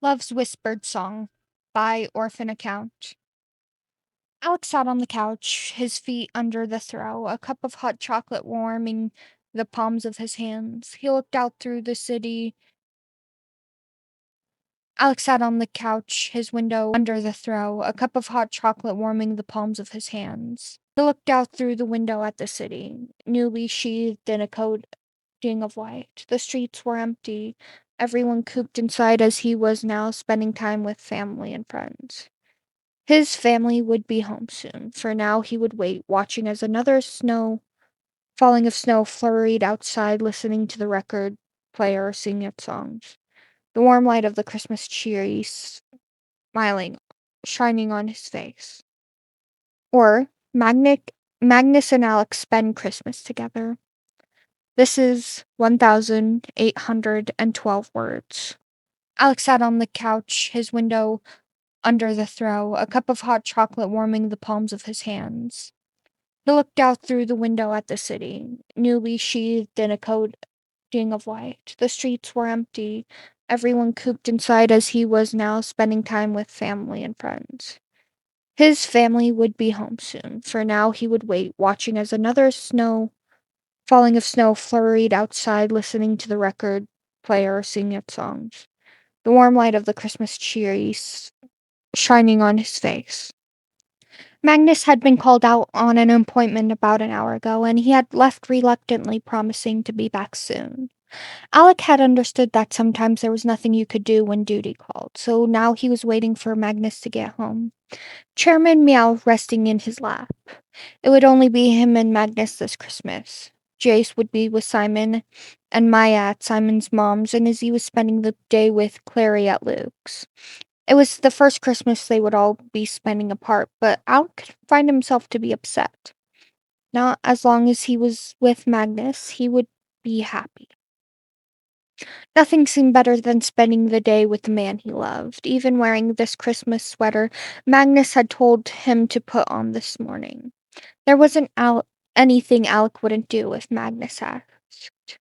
Love's Whispered Song by Orphan Account. Alex sat on the couch, his feet under the throw, a cup of hot chocolate warming the palms of his hands. He looked out through the city. Alex sat on the couch, his window under the throw, a cup of hot chocolate warming the palms of his hands. He looked out through the window at the city, newly sheathed in a coating of white. The streets were empty, everyone cooped inside as he was now spending time with family and friends. His family would be home soon. For now, he would wait, watching as another falling of snow flurried outside, listening to the record player sing its songs. The warm light of the Christmas tree smiling, shining on his face. Or Magnus and Alec spend Christmas together. This is 1,812 words. Alex sat on the couch, his window under the throw, a cup of hot chocolate warming the palms of his hands. He looked out through the window at the city, newly sheathed in a coating of white. The streets were empty, everyone cooped inside as he was now spending time with family and friends. His family would be home soon. For now, he would wait, watching as another falling of snow flurried outside, listening to the record player sing its songs. The warm light of the Christmas tree shining on his face. Magnus had been called out on an appointment about an hour ago, and he had left reluctantly, promising to be back soon. Alec had understood that sometimes there was nothing you could do when duty called, so now he was waiting for Magnus to get home. Chairman Meow resting in his lap. It would only be him and Magnus this Christmas. Jace would be with Simon and Maya at Simon's mom's, and Izzy was spending the day with Clary at Luke's. It was the first Christmas they would all be spending apart, but Alec could find himself to be upset. Not as long as he was with Magnus, he would be happy. Nothing seemed better than spending the day with the man he loved, even wearing this Christmas sweater Magnus had told him to put on this morning. There wasn't anything Alec wouldn't do if Magnus asked.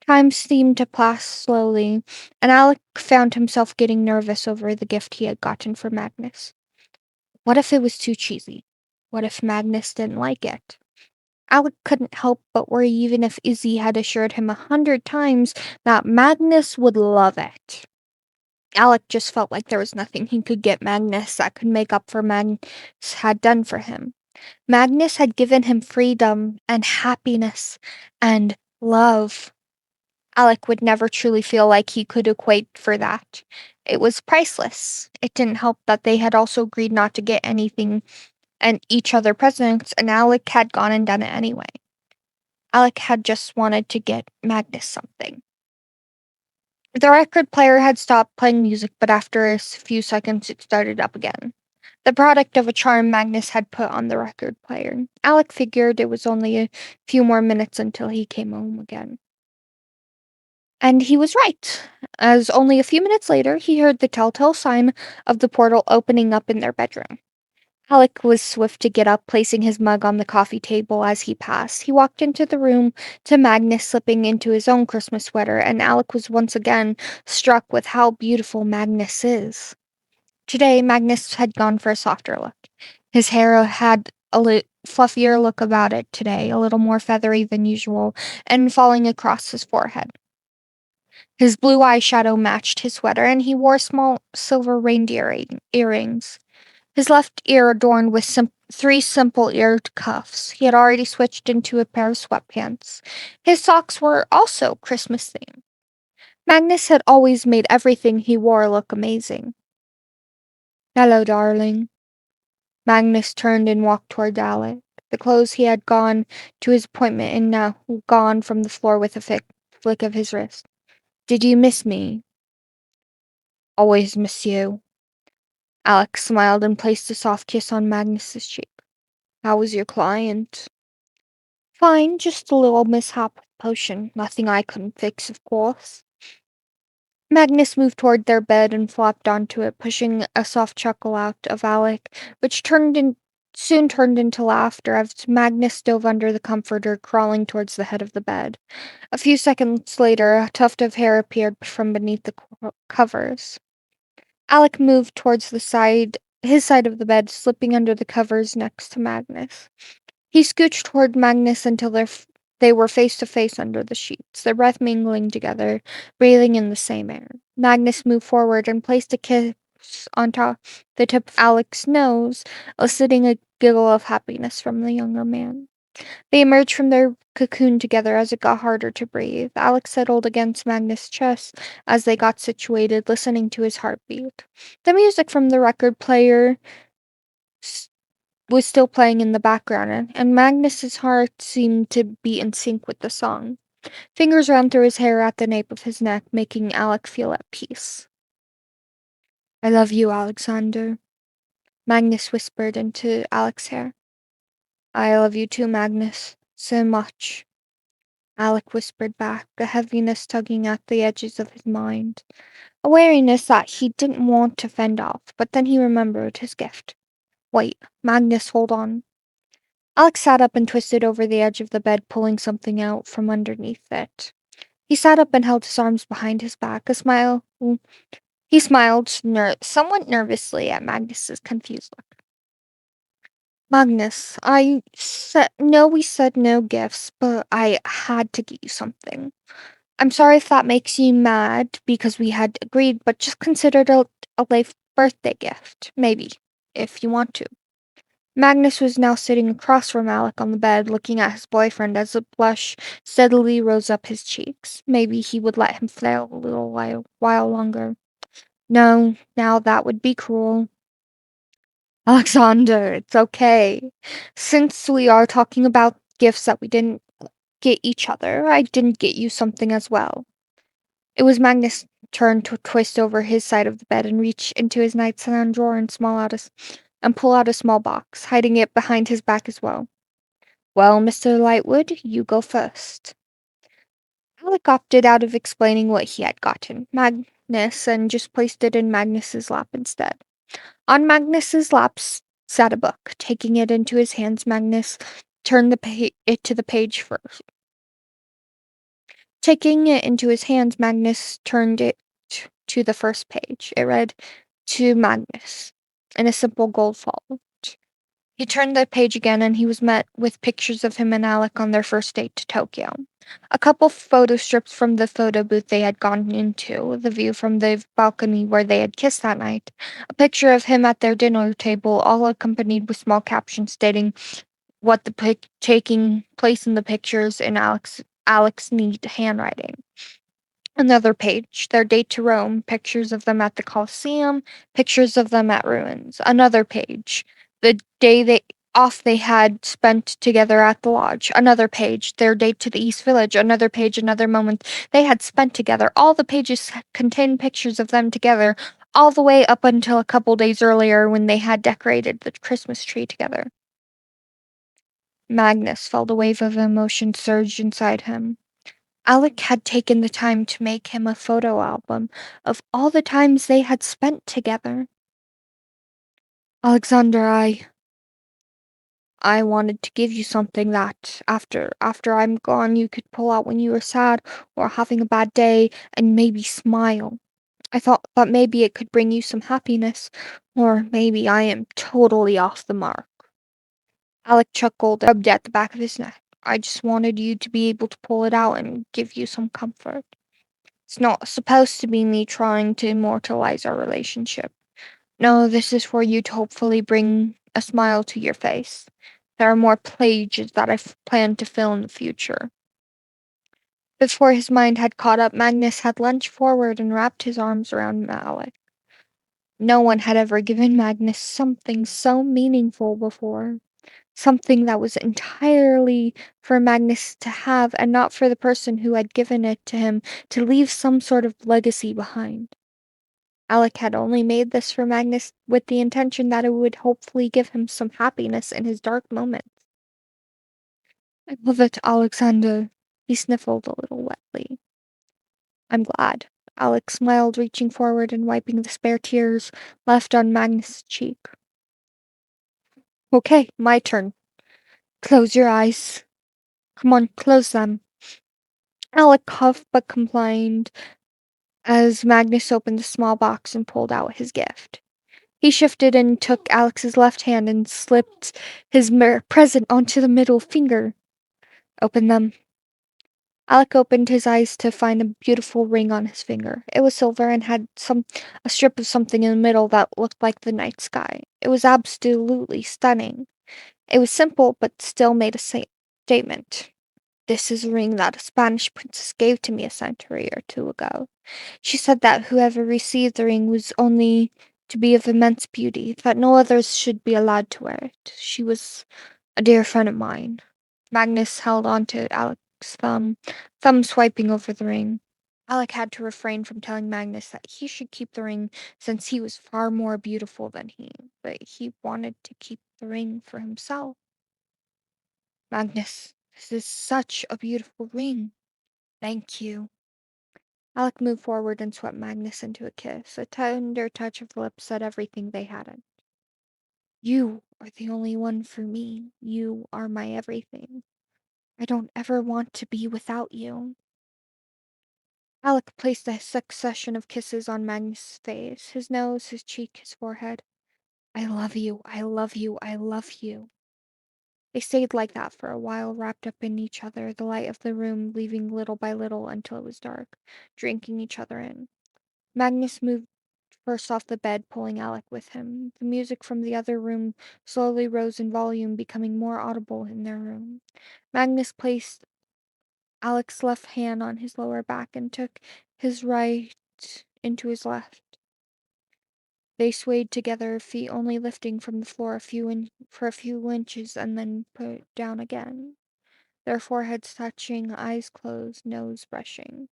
Time seemed to pass slowly, and Alec found himself getting nervous over the gift he had gotten for Magnus. What if it was too cheesy? What if Magnus didn't like it? Alec couldn't help but worry, even if Izzy had assured him 100 times that Magnus would love it. Alec just felt like there was nothing he could get Magnus that could make up for Magnus had done for him. Magnus had given him freedom and happiness and love. Alec would never truly feel like he could equate for that. It was priceless. It didn't help that they had also agreed not to get anything and each other presents, and Alec had gone and done it anyway. Alec had just wanted to get Magnus something. The record player had stopped playing music, but after a few seconds it started up again. The product of a charm Magnus had put on the record player. Alec figured it was only a few more minutes until he came home again. And he was right, as only a few minutes later he heard the telltale sign of the portal opening up in their bedroom. Alec was swift to get up, placing his mug on the coffee table as he passed. He walked into the room to Magnus slipping into his own Christmas sweater, and Alec was once again struck with how beautiful Magnus is. Today, Magnus had gone for a softer look. His hair had a fluffier look about it today, a little more feathery than usual, and falling across his forehead. His blue eyeshadow matched his sweater, and he wore small silver reindeer earrings. His left ear adorned with 3 simple eared cuffs. He had already switched into a pair of sweatpants. His socks were also Christmas themed. Magnus had always made everything he wore look amazing. Hello, darling. Magnus turned and walked toward Alec. The clothes he had gone to his appointment and now gone from the floor with a flick of his wrist. Did you miss me? Always miss you. Alec smiled and placed a soft kiss on Magnus's cheek. How was your client? Fine, just a little mishap with potion. Nothing I couldn't fix, of course. Magnus moved toward their bed and flopped onto it, pushing a soft chuckle out of Alec, which soon turned into laughter as Magnus dove under the comforter, crawling towards the head of the bed. A few seconds later, a tuft of hair appeared from beneath the covers. Alec moved towards his side of the bed, slipping under the covers next to Magnus. He scooched toward Magnus until they were face to face under the sheets, their breath mingling together, breathing in the same air. Magnus moved forward and placed a kiss on the tip of Alec's nose, eliciting a giggle of happiness from the younger man. They emerged from their cocoon together as it got harder to breathe. Alex settled against Magnus' chest as they got situated, listening to his heartbeat. The music from the record player s- was still playing in the background, and Magnus's heart seemed to be in sync with the song. Fingers ran through his hair at the nape of his neck, making Alec feel at peace. I love you, Alexander, Magnus whispered into Alec's hair. I love you too, Magnus, so much. Alec whispered back, a heaviness tugging at the edges of his mind. A wariness that he didn't want to fend off, but then he remembered his gift. Wait, Magnus, hold on. Alex sat up and twisted over the edge of the bed, pulling something out from underneath it. He sat up and held his arms behind his back, He smiled somewhat nervously at Magnus's confused look. Magnus, know we said no gifts, but I had to get you something. I'm sorry if that makes you mad because we had agreed, but just consider it a late birthday gift. Maybe, if you want to. Magnus was now sitting across from Alec on the bed, looking at his boyfriend as a blush steadily rose up his cheeks. Maybe he would let him flail a little while longer. No, now that would be cruel. Alexander, it's okay. Since we are talking about gifts that we didn't get each other, I didn't get you something as well. It was Magnus' turn to twist over his side of the bed and reach into his nightstand drawer and pull out a small box, hiding it behind his back as well. Well, Mr. Lightwood, you go first. Alec opted out of explaining what he had gotten Magnus and just placed it in Magnus's lap instead. On Magnus's lap sat a book. Taking it into his hands, Magnus turned it to the page first. Taking it into his hands, Magnus turned it to the first page. It read, "To Magnus," in a simple gold font. He turned the page again and he was met with pictures of him and Alec on their first date to Tokyo. A couple photo strips from the photo booth they had gone into, the view from the balcony where they had kissed that night, a picture of him at their dinner table, all accompanied with small captions stating what taking place in the pictures in Alec's neat handwriting. Another page, their date to Rome, pictures of them at the Colosseum, pictures of them at ruins. Another page, the day they had spent together at the lodge. Another page, their date to the East Village. Another page, another moment they had spent together. All the pages contained pictures of them together, all the way up until a couple days earlier when they had decorated the Christmas tree together. Magnus felt a wave of emotion surge inside him. Alec had taken the time to make him a photo album of all the times they had spent together. Alexander, I wanted to give you something that after I'm gone you could pull out when you were sad or having a bad day and maybe smile. I thought that maybe it could bring you some happiness, or maybe I am totally off the mark. Alec chuckled and rubbed at the back of his neck. I just wanted you to be able to pull it out and give you some comfort. It's not supposed to be me trying to immortalize our relationship. No, this is for you to hopefully bring a smile to your face. There are more pages that I plan to fill in the future. Before his mind had caught up, Magnus had lunged forward and wrapped his arms around Malec. No one had ever given Magnus something so meaningful before. Something that was entirely for Magnus to have and not for the person who had given it to him to leave some sort of legacy behind. Alec had only made this for Magnus with the intention that it would hopefully give him some happiness in his dark moments. I love it, Alexander. He sniffled a little wetly. I'm glad. Alec smiled, reaching forward and wiping the spare tears left on Magnus' cheek. Okay, my turn. Close your eyes. Come on, close them. Alec coughed but complied. as Magnus opened the small box and pulled out his gift. He shifted and took Alex's left hand and slipped his present onto the middle finger. Open them. Alec opened his eyes to find a beautiful ring on his finger. It was silver and had a strip of something in the middle that looked like the night sky. It was absolutely stunning. It was simple, but still made a statement. This is a ring that a Spanish princess gave to me a century or two ago. She said that whoever received the ring was only to be of immense beauty, that no others should be allowed to wear it. She was a dear friend of mine. Magnus held on to Alec's thumb swiping over the ring. Alec had to refrain from telling Magnus that he should keep the ring since he was far more beautiful than he, but he wanted to keep the ring for himself. Magnus, this is such a beautiful ring. Thank you. Alec moved forward and swept Magnus into a kiss. A tender touch of the lips said everything they hadn't. You are the only one for me. You are my everything. I don't ever want to be without you. Alec placed a succession of kisses on Magnus's face, his nose, his cheek, his forehead. I love you, I love you, I love you. They stayed like that for a while, wrapped up in each other, the light of the room leaving little by little until it was dark, drinking each other in. Magnus moved first off the bed, pulling Alec with him. The music from the other room slowly rose in volume, becoming more audible in their room. Magnus placed Alec's left hand on his lower back and took his right into his left. They swayed together, feet only lifting from the floor for a few inches and then put down again. Their foreheads touching, eyes closed, nose brushing.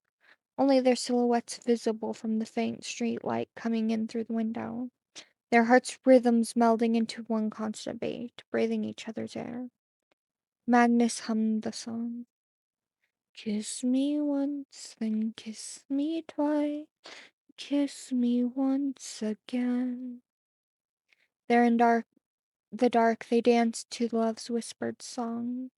Only their silhouettes visible from the faint street light coming in through the window. Their hearts' rhythms melding into one constant beat, breathing each other's air. Magnus hummed the song. Kiss me once, then kiss me twice. Kiss me once again. There in the dark, they danced to love's whispered song.